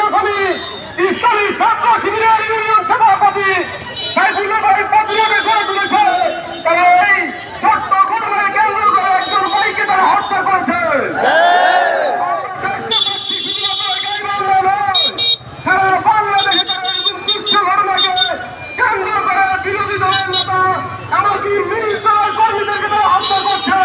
তখনই ইসলামী ছাত্র শিবিরের ইউনিয়ন সভাপতি সাইফুল্লাহ ভাই পদুয়াকে গড়ে তুলেছে। তারা এই ছোট্ট ঘটনাকে কেন্দ্র করে একজন ভাইকে তারা হত্যা করেছে। সারা বাংলাদেশে তারা এরকম তুচ্ছ ঘটনাকে কেন্দ্র করে বিরোধী দলের নেতা এমনকি মিনিস্টার কর্মীদেরকে তারা হত্যা করছে।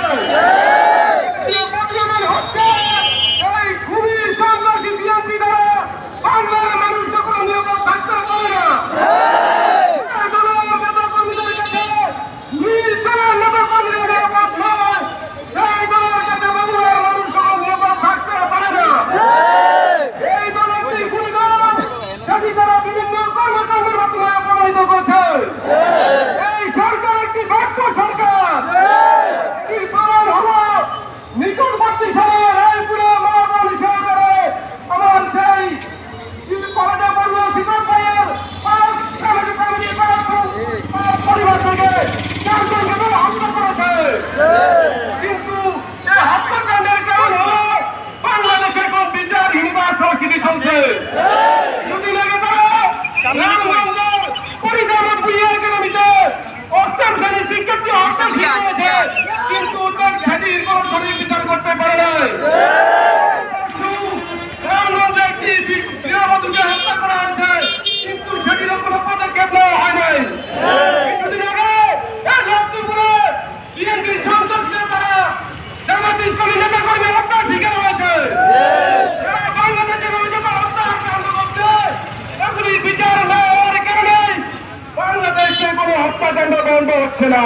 হত্যাকাণ্ড বন্ধ হচ্ছে না।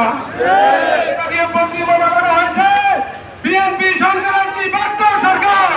বিএনপি সরকার একটি ব্যর্থ সরকার।